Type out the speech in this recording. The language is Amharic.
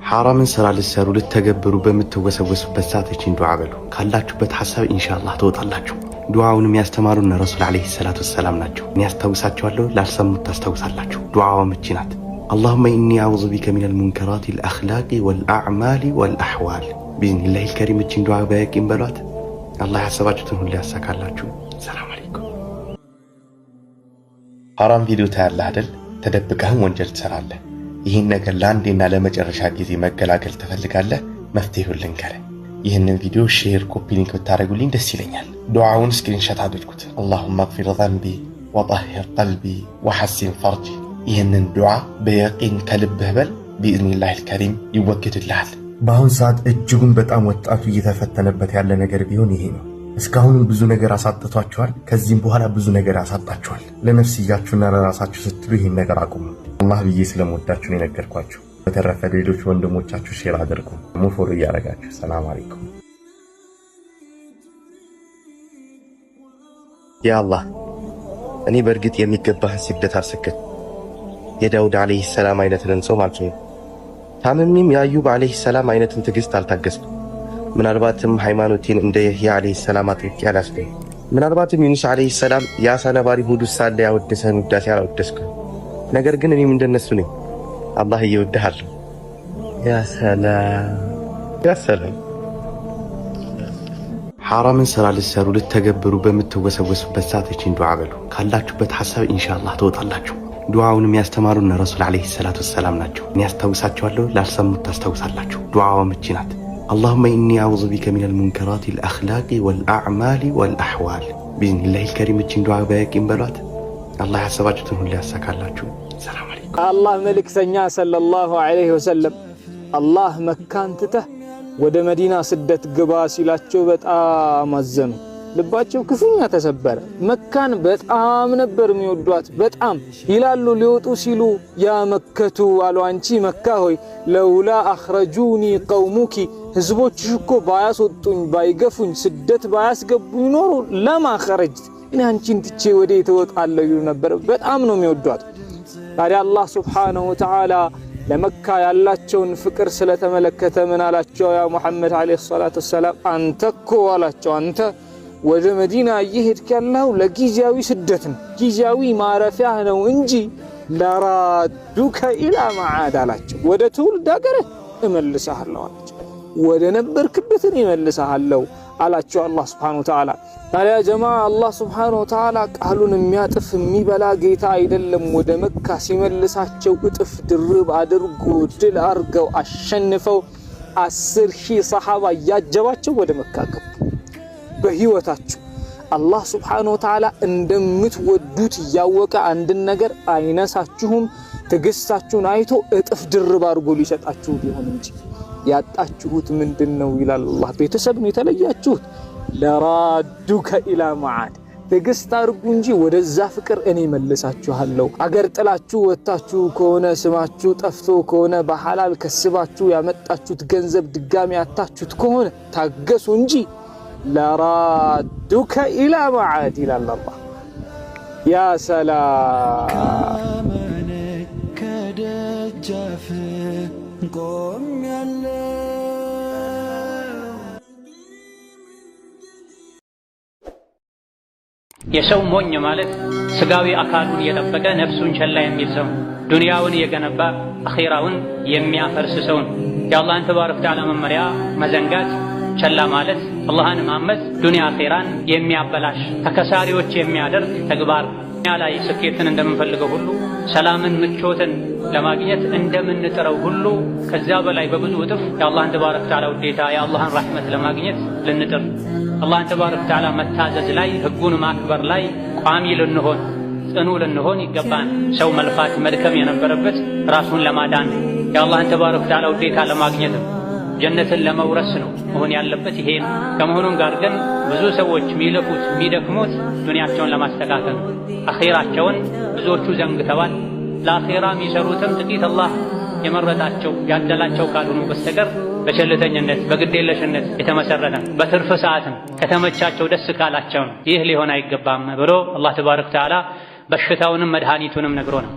ሐራምን ስራ ልትሰሩ ልትተገብሩ በምትወሰወሱበት ሰዓት እቺን ዱዓ በሉ። ካላችሁበት ሐሳብ ኢንሻአላህ ትወጣላችሁ። ዱዓውን የሚያስተማሩን ረሱል አለይሂ ሰላቱ ወሰላም ናቸው። እኔ አስታውሳችኋለሁ፣ ላልሰሙት ታስታውሳላችሁ። ዱዓው እቺ ናት። اللهم إني أعوذ بك من المنكرات الأخلاق والأعمال والأحوال بإذن الله الكريم እቺን ዱዓ በያቂም በሏት። አላህ ያሰባችሁትን ሁሉ ያሳካላችሁ። ሰላም አለይኩም። ሐራም ቪዲዮ ታያለህ አይደል? ተደብቀህም ወንጀል ትሰራለህ። ይህን ነገር ለአንዴና ለመጨረሻ ጊዜ መገላገል ትፈልጋለህ? መፍትሄውን ልንገርህ። ይህንን ቪዲዮ ሼር፣ ኮፒ ሊንክ ብታደርጉልኝ ደስ ይለኛል። ዱዓውን ስክሪንሾት አድርጉት። اللهم اغفر ذنبي وطهر قلبي وحسن فرجي። ይህንን ዱዓ በየቂን ከልብህ በል። ቢኢዝኒላህ አልከሪም ይወገድልሃል። በአሁን ሰዓት እጅጉን በጣም ወጣቱ እየተፈተነበት ያለ ነገር ቢሆን ይሄ ነው። እስካሁንም ብዙ ነገር አሳጥቷችኋል። ከዚህም በኋላ ብዙ ነገር ያሳጣችኋል። ለነፍስያችሁና ለራሳችሁ ስትሉ ይህን ነገር አቁሙ። አላህ ብዬ ስለምወዳችሁ ነው የነገርኳችሁ። በተረፈ ሌሎች ወንድሞቻችሁ ሼር አድርጉ፣ ፎሎ እያደረጋችሁ። ሰላም አለይኩም። ያ አላህ፣ እኔ በእርግጥ የሚገባህን ስግደት አልሰገድኩም። የዳውድ አለይሂ ሰላም አይነትን ጾም አልጾምኩም። ታምሜም የአዩብ አለይሂ ሰላም አይነትን ትዕግስት አልታገስኩም። ምናልባትም ሃይማኖቴን እንደ የህያ አለይሂ ሰላም አጥብቄ አላስኩም። ምናልባትም ዩኑስ አለይሂ ሰላም የአሳ ነባሪ ሆድ ውስጥ ሳለ ያወደሰን ውዳሴ አላወደስኩም። ነገር ግን እኔም እንደነሱ ነኝ። አላህ እየወደሃለሁ። ያ ሰላም ያ ሰላም። ሐራምን ስራ ልትሰሩ ልትተገብሩ በምትወሰወሱበት ሰዓት እቺን ዱዓ በሉ። ካላችሁበት ሐሳብ ኢንሻአላህ ትወጣላችሁ። ዱዓውን የሚያስተማሩን ረሱል አለይሂ ሰላቱ ወሰላም ናቸው። እኔ አስታውሳችኋለሁ፣ ላልሰሙት ታስታውሳላችሁ። ዱዓው እቺ ናት። اللهم إني أعوذ بك من المنكرات الأخلاق والأعمال والأحوال بإذن الله الكريم እቺን ዱዓ በያቂም በሏት። አላህ ያሰባችሁትን ሁሉ ያሳካላችሁ። ሰላም አለይኩም። አላህ መልእክተኛ ሰለላሁ ዐለይሂ ወሰለም አላህ መካን ትተህ ወደ መዲና ስደት ግባ ሲላቸው በጣም አዘኑ። ልባቸው ክፉኛ ተሰበረ። መካን በጣም ነበር የሚወዷት። በጣም ይላሉ ሊወጡ ሲሉ ያ መከቱ አሉ፣ አንቺ መካ ሆይ ለውላ አኽረጁኒ ቀውሙኪ፣ ህዝቦችሽ እኮ ባያስወጡኝ ባይገፉኝ ስደት ባያስገቡኝ ኖሮ ለማ ኸረጅት፣ እኔ አንቺን ትቼ ወዴት እወጣለሁ ይሉ ነበር። በጣም ነው የሚወዷት። ታዲያ አላህ ሱብሓነሁ ወተዓላ ለመካ ያላቸውን ፍቅር ስለተመለከተ ምን አላቸው? ያ ሙሐመድ አለይሂ ሰላቱ ወሰላም አንተ እኮ አላቸው፣ አንተ ወደ መዲና እየሄድክ ያለው ለጊዜያዊ ስደት ነው፣ ጊዜያዊ ማረፊያ ነው እንጂ ለራዱከ ኢላ መዓድ አላቸው። ወደ ትውልድ ሀገርህ እመልስሃለሁ አላቸው። ወደ ነበርክበት እመልስሃለሁ አላቸው አላህ ሱብሓነሁ ወተዓላ። ታዲያ ጀማዓ አላህ ሱብሓነሁ ወተዓላ ቃሉን የሚያጥፍ የሚበላ ጌታ አይደለም። ወደ መካ ሲመልሳቸው እጥፍ ድርብ አድርጎ ድል አርገው አሸንፈው 10,000 ሰሃባ ያጀባቸው ወደ መካ ገቡ። በህይወታችሁ አላህ ሱብሓነሁ ወተዓላ እንደምትወዱት ያወቀ አንድን ነገር አይነሳችሁም። ትግስታችሁን አይቶ እጥፍ ድርብ አድርጎ ሊሰጣችሁ ቢሆን እንጂ ያጣችሁት ምንድነው ይላል አላህ። ቤተሰብ ነው የተለያችሁት። ለራዱከ ኢላ መዓድ፣ ትግስት አድርጉ እንጂ ወደዛ ፍቅር እኔ መልሳችኋለሁ። አገር ጥላችሁ ወጣችሁ ከሆነ ስማችሁ ጠፍቶ ከሆነ በሐላል ከስባችሁ ያመጣችሁት ገንዘብ ድጋሚ አጣችሁት ከሆነ ታገሱ እንጂ ለራዱከ ኢላ መዓድ ይላል አላህ። ያ ሰላም ከደጃፍ ቆም ያለ የሰው ሞኝ ማለት ስጋዊ አካሉን እየጠበቀ ነፍሱን ቸላ የሚል ሰው፣ ዱንያውን እየገነባ አኺራውን የሚያፈርስ ሰው። የአላህን ተባረከ ወተዓላ መመሪያ መዘንጋት ቸላ ማለት አላህን ማመፅ ዱንያ አኺራን የሚያበላሽ ተከሳሪዎች የሚያደርግ ተግባር። ዱንያ ላይ ስኬትን እንደምንፈልገው ሁሉ ሰላምን ምቾትን ለማግኘት እንደምንጥረው ሁሉ ከዚያ በላይ በብዙ እጥፍ የአላህን ተባረከ ወተዓላ ውዴታ የአላህን ረሕመት ለማግኘት ልንጥር፣ አላህን ተባረከ ወተዓላ መታዘዝ ላይ ህጉን ማክበር ላይ ቋሚ ልንሆን ጽኑ ልንሆን ይገባን። ሰው መልፋት መድከም የነበረበት ራሱን ለማዳን የአላህን ተባረከ ወተዓላ ውዴታ ለማግኘት ጀነትን ለመውረስ ነው መሆን ያለበት። ይሄ ነው። ከመሆኑም ጋር ግን ብዙ ሰዎች የሚለፉት የሚደክሙት ዱንያቸውን ለማስተካከል፣ አኺራቸውን ብዙዎቹ ዘንግተዋል። ለአኺራ የሚሰሩትም ጥቂት አላህ የመረጣቸው ያደላቸው ካልሆኑ በስተቀር በቸልተኝነት በግዴለሽነት የተመሰረተ በትርፍ ሰዓትም ከተመቻቸው ደስ ካላቸው ነው። ይህ ሊሆን አይገባም ብሎ አላህ ተባረከ ወተዓላ በሽታውንም መድኃኒቱንም ነግሮናል።